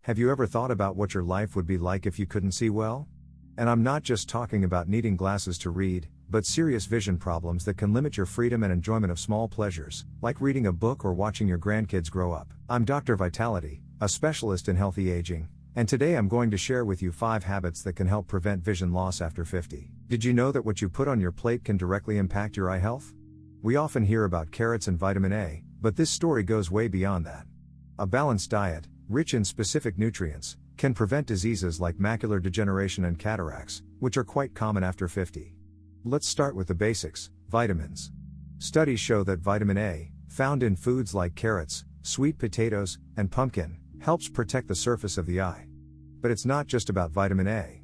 Have you ever thought about what your life would be like if you couldn't see well? And I'm not just talking about needing glasses to read, but serious vision problems that can limit your freedom and enjoyment of small pleasures, like reading a book or watching your grandkids grow up. I'm Dr. Vitality, a specialist in healthy aging, and today I'm going to share with you 5 habits that can help prevent vision loss after 50. Did you know that what you put on your plate can directly impact your eye health? We often hear about carrots and vitamin A, but this story goes way beyond that. A balanced diet, rich in specific nutrients, can prevent diseases like macular degeneration and cataracts, which are quite common after 50. Let's start with the basics: vitamins. Studies show that vitamin A, found in foods like carrots, sweet potatoes, and pumpkin, helps protect the surface of the eye. But it's not just about vitamin A.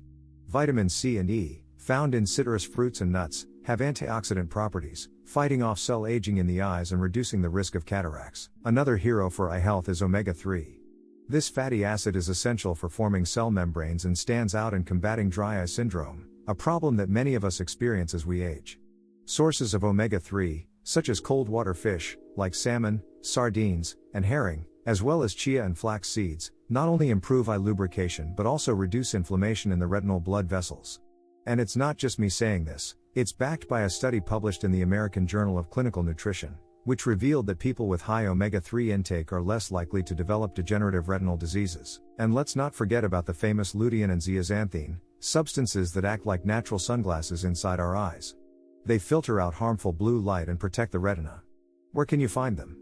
Vitamins C and E, found in citrus fruits and nuts, have antioxidant properties, fighting off cell aging in the eyes and reducing the risk of cataracts. Another hero for eye health is omega-3. This fatty acid is essential for forming cell membranes and stands out in combating dry eye syndrome, a problem that many of us experience as we age. Sources of omega-3, such as cold water fish, like salmon, sardines, and herring, as well as chia and flax seeds, not only improve eye lubrication but also reduce inflammation in the retinal blood vessels. And it's not just me saying this, it's backed by a study published in the American Journal of Clinical Nutrition, which revealed that people with high omega-3 intake are less likely to develop degenerative retinal diseases. And let's not forget about the famous lutein and zeaxanthin, substances that act like natural sunglasses inside our eyes. They filter out harmful blue light and protect the retina. Where can you find them?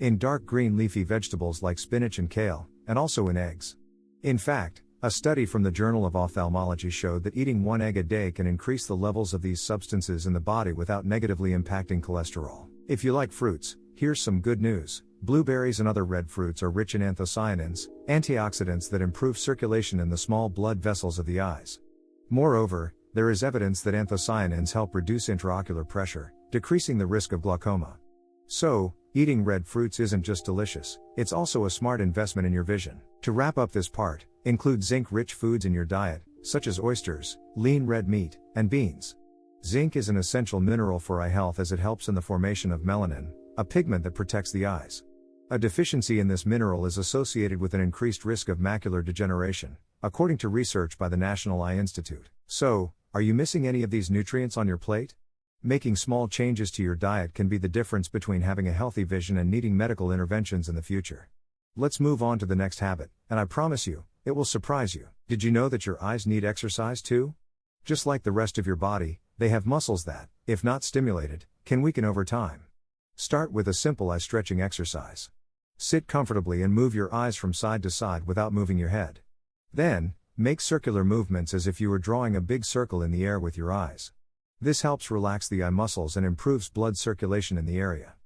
In dark green leafy vegetables like spinach and kale, and also in eggs. In fact, a study from the Journal of Ophthalmology showed that eating 1 egg a day can increase the levels of these substances in the body without negatively impacting cholesterol. If you like fruits, here's some good news. Blueberries and other red fruits are rich in anthocyanins, antioxidants that improve circulation in the small blood vessels of the eyes. Moreover, there is evidence that anthocyanins help reduce intraocular pressure, decreasing the risk of glaucoma. So, eating red fruits isn't just delicious, it's also a smart investment in your vision. To wrap up this part, include zinc-rich foods in your diet, such as oysters, lean red meat, and beans. Zinc is an essential mineral for eye health as it helps in the formation of melanin, a pigment that protects the eyes. A deficiency in this mineral is associated with an increased risk of macular degeneration, according to research by the National Eye Institute. So, are you missing any of these nutrients on your plate? Making small changes to your diet can be the difference between having a healthy vision and needing medical interventions in the future. Let's move on to the next habit, and I promise you, it will surprise you. Did you know that your eyes need exercise too? Just like the rest of your body, they have muscles that, if not stimulated, can weaken over time. Start with a simple eye stretching exercise. Sit comfortably and move your eyes from side to side without moving your head. Then, make circular movements as if you were drawing a big circle in the air with your eyes. This helps relax the eye muscles and improves blood circulation in the area.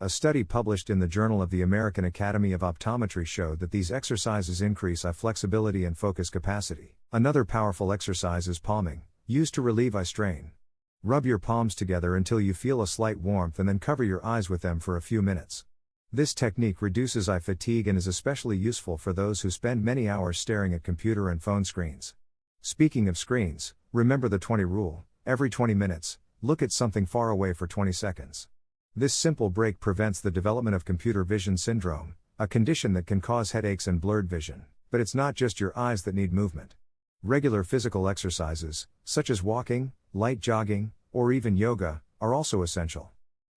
A study published in the Journal of the American Academy of Optometry showed that these exercises increase eye flexibility and focus capacity. Another powerful exercise is palming, used to relieve eye strain. Rub your palms together until you feel a slight warmth and then cover your eyes with them for a few minutes. This technique reduces eye fatigue and is especially useful for those who spend many hours staring at computer and phone screens. Speaking of screens, remember the 20 rule: every 20 minutes, look at something far away for 20 seconds. This simple break prevents the development of computer vision syndrome, a condition that can cause headaches and blurred vision. But it's not just your eyes that need movement. Regular physical exercises, such as walking, light jogging, or even yoga, are also essential.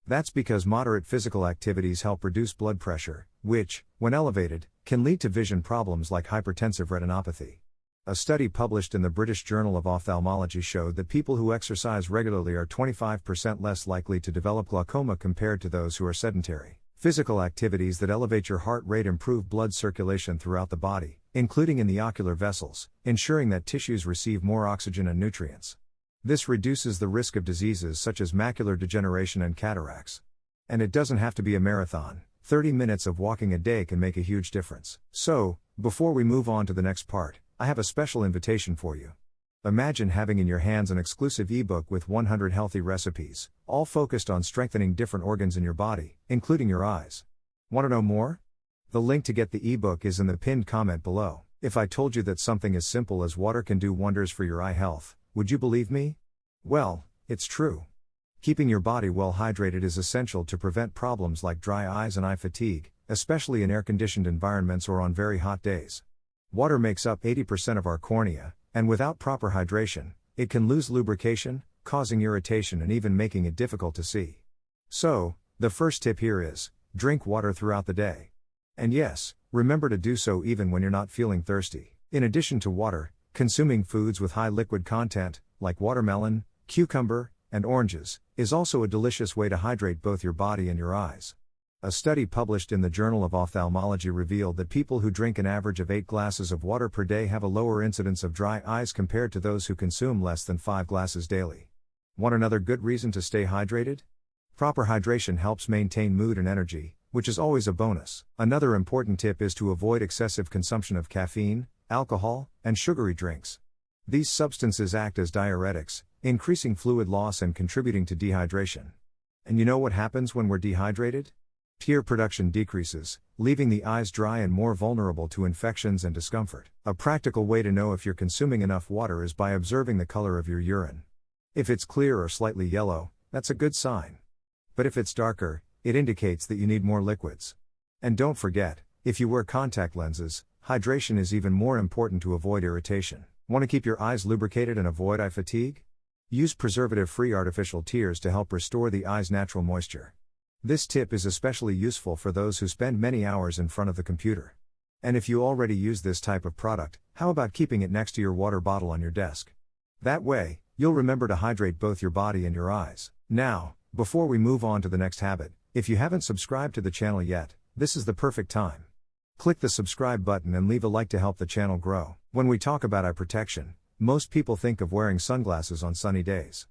That's because moderate physical activities help reduce blood pressure, which, when elevated, can lead to vision problems like hypertensive retinopathy. A study published in the British Journal of Ophthalmology showed that people who exercise regularly are 25% less likely to develop glaucoma compared to those who are sedentary. Physical activities that elevate your heart rate improve blood circulation throughout the body, including in the ocular vessels, ensuring that tissues receive more oxygen and nutrients. This reduces the risk of diseases such as macular degeneration and cataracts. And it doesn't have to be a marathon. 30 minutes of walking a day can make a huge difference. So, before we move on to the next part, I have a special invitation for you. Imagine having in your hands an exclusive ebook with 100 healthy recipes, all focused on strengthening different organs in your body, including your eyes. Want to know more? The link to get the ebook is in the pinned comment below. If I told you that something as simple as water can do wonders for your eye health, would you believe me? Well, it's true. Keeping your body well hydrated is essential to prevent problems like dry eyes and eye fatigue, especially in air-conditioned environments or on very hot days. Water makes up 80% of our cornea, and without proper hydration, it can lose lubrication, causing irritation and even making it difficult to see. So, the first tip here is, drink water throughout the day. And yes, remember to do so even when you're not feeling thirsty. In addition to water, consuming foods with high liquid content, like watermelon, cucumber, and oranges, is also a delicious way to hydrate both your body and your eyes. A study published in the Journal of Ophthalmology revealed that people who drink an average of 8 glasses of water per day have a lower incidence of dry eyes compared to those who consume less than 5 glasses daily. Want another good reason to stay hydrated? Proper hydration helps maintain mood and energy, which is always a bonus. Another important tip is to avoid excessive consumption of caffeine, alcohol, and sugary drinks. These substances act as diuretics, increasing fluid loss and contributing to dehydration. And you know what happens when we're dehydrated? Tear production decreases, leaving the eyes dry and more vulnerable to infections and discomfort. A practical way to know if you're consuming enough water is by observing the color of your urine. If it's clear or slightly yellow, that's a good sign. But if it's darker, it indicates that you need more liquids. And don't forget, if you wear contact lenses, hydration is even more important to avoid irritation. Want to keep your eyes lubricated and avoid eye fatigue? Use preservative-free artificial tears to help restore the eye's natural moisture. This tip is especially useful for those who spend many hours in front of the computer. And if you already use this type of product, how about keeping it next to your water bottle on your desk? That way, you'll remember to hydrate both your body and your eyes. Now, before we move on to the next habit, if you haven't subscribed to the channel yet, this is the perfect time. Click the subscribe button and leave a like to help the channel grow. When we talk about eye protection, most people think of wearing sunglasses on sunny days.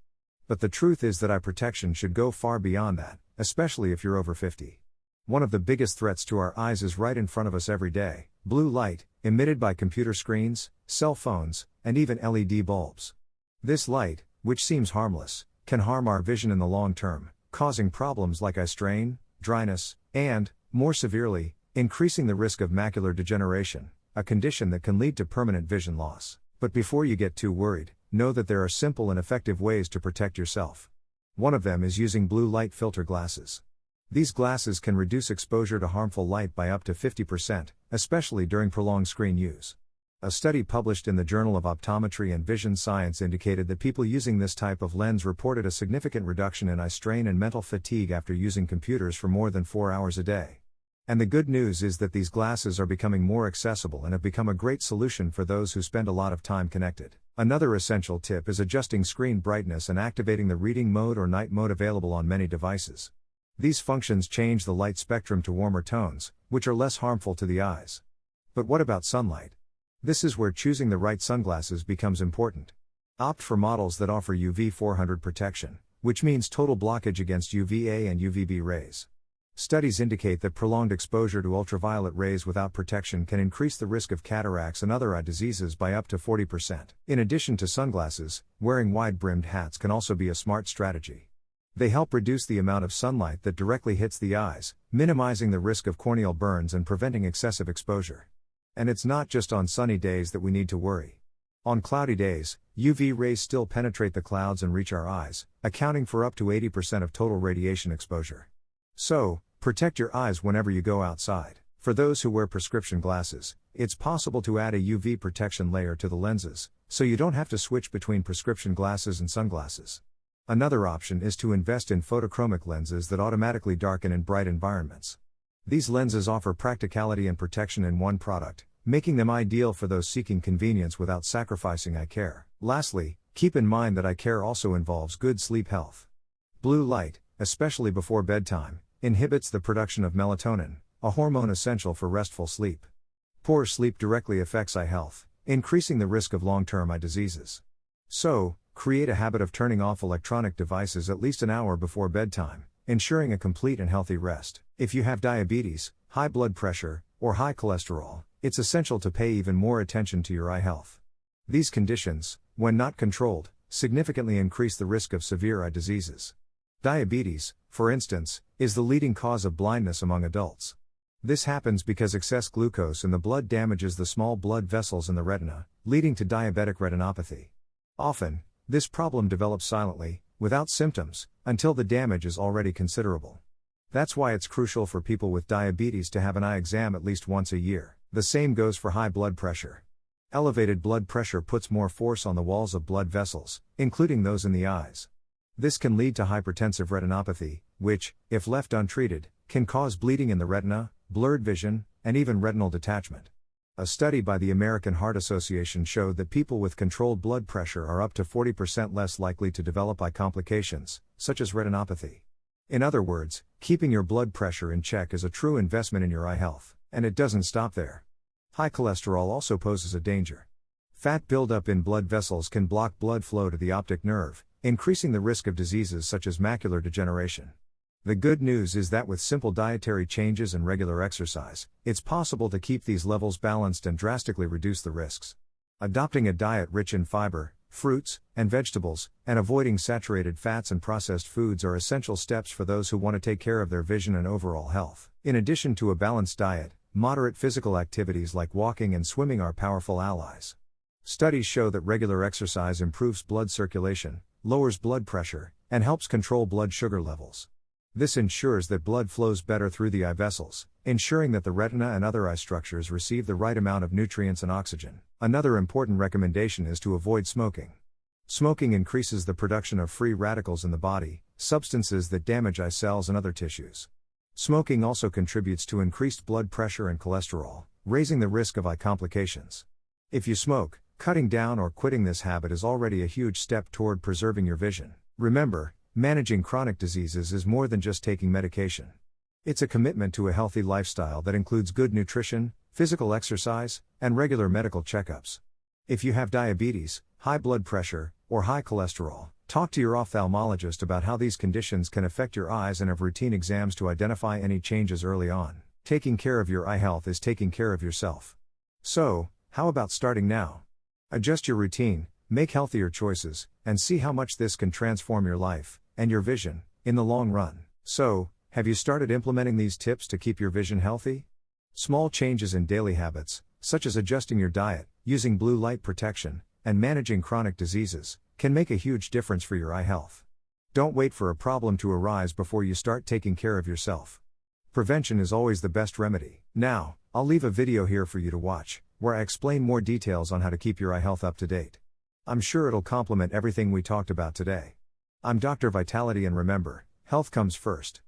But the truth is that eye protection should go far beyond that, especially if you're over 50. One of the biggest threats to our eyes is right in front of us every day: blue light, emitted by computer screens, cell phones, and even LED bulbs. This light, which seems harmless, can harm our vision in the long term, causing problems like eye strain, dryness, and, more severely, increasing the risk of macular degeneration, a condition that can lead to permanent vision loss. But before you get too worried, know that there are simple and effective ways to protect yourself. One of them is using blue light filter glasses. These glasses can reduce exposure to harmful light by up to 50%, especially during prolonged screen use. A study published in the Journal of Optometry and Vision Science indicated that people using this type of lens reported a significant reduction in eye strain and mental fatigue after using computers for more than 4 hours a day. And the good news is that these glasses are becoming more accessible and have become a great solution for those who spend a lot of time connected. Another essential tip is adjusting screen brightness and activating the reading mode or night mode available on many devices. These functions change the light spectrum to warmer tones, which are less harmful to the eyes. But what about sunlight? This is where choosing the right sunglasses becomes important. Opt for models that offer UV 400 protection, which means total blockage against UVA and UVB rays. Studies indicate that prolonged exposure to ultraviolet rays without protection can increase the risk of cataracts and other eye diseases by up to 40%. In addition to sunglasses, wearing wide-brimmed hats can also be a smart strategy. They help reduce the amount of sunlight that directly hits the eyes, minimizing the risk of corneal burns and preventing excessive exposure. And it's not just on sunny days that we need to worry. On cloudy days, UV rays still penetrate the clouds and reach our eyes, accounting for up to 80% of total radiation exposure. So, protect your eyes whenever you go outside. For those who wear prescription glasses, it's possible to add a UV protection layer to the lenses, so you don't have to switch between prescription glasses and sunglasses. Another option is to invest in photochromic lenses that automatically darken in bright environments. These lenses offer practicality and protection in one product, making them ideal for those seeking convenience without sacrificing eye care. Lastly, keep in mind that eye care also involves good sleep health. Blue light, especially before bedtime, inhibits the production of melatonin, a hormone essential for restful sleep. Poor sleep directly affects eye health, increasing the risk of long-term eye diseases. So, create a habit of turning off electronic devices at least an hour before bedtime, ensuring a complete and healthy rest. If you have diabetes, high blood pressure, or high cholesterol, it's essential to pay even more attention to your eye health. These conditions, when not controlled, significantly increase the risk of severe eye diseases. Diabetes, for instance, is the leading cause of blindness among adults. This happens because excess glucose in the blood damages the small blood vessels in the retina, leading to diabetic retinopathy. Often, this problem develops silently, without symptoms, until the damage is already considerable. That's why it's crucial for people with diabetes to have an eye exam at least once a year. The same goes for high blood pressure. Elevated blood pressure puts more force on the walls of blood vessels, including those in the eyes. This can lead to hypertensive retinopathy, which, if left untreated, can cause bleeding in the retina, blurred vision, and even retinal detachment. A study by the American Heart Association showed that people with controlled blood pressure are up to 40% less likely to develop eye complications, such as retinopathy. In other words, keeping your blood pressure in check is a true investment in your eye health, and it doesn't stop there. High cholesterol also poses a danger. Fat buildup in blood vessels can block blood flow to the optic nerve, increasing the risk of diseases such as macular degeneration. The good news is that with simple dietary changes and regular exercise, it's possible to keep these levels balanced and drastically reduce the risks. Adopting a diet rich in fiber, fruits, and vegetables, and avoiding saturated fats and processed foods are essential steps for those who want to take care of their vision and overall health. In addition to a balanced diet, moderate physical activities like walking and swimming are powerful allies. Studies show that regular exercise improves blood circulation, lowers blood pressure, and helps control blood sugar levels. This ensures that blood flows better through the eye vessels, ensuring that the retina and other eye structures receive the right amount of nutrients and oxygen. Another important recommendation is to avoid smoking. Smoking increases the production of free radicals in the body, substances that damage eye cells and other tissues. Smoking also contributes to increased blood pressure and cholesterol, raising the risk of eye complications. If you smoke, cutting down or quitting this habit is already a huge step toward preserving your vision. Remember, managing chronic diseases is more than just taking medication. It's a commitment to a healthy lifestyle that includes good nutrition, physical exercise, and regular medical checkups. If you have diabetes, high blood pressure, or high cholesterol, talk to your ophthalmologist about how these conditions can affect your eyes and have routine exams to identify any changes early on. Taking care of your eye health is taking care of yourself. So, how about starting now? Adjust your routine, make healthier choices, and see how much this can transform your life and your vision in the long run. So, have you started implementing these tips to keep your vision healthy? Small changes in daily habits, such as adjusting your diet, using blue light protection, and managing chronic diseases, can make a huge difference for your eye health. Don't wait for a problem to arise before you start taking care of yourself. Prevention is always the best remedy. Now, I'll leave a video here for you to watch, where I explain more details on how to keep your eye health up to date. I'm sure it'll complement everything we talked about today. I'm Dr. Vitality, and remember, health comes first.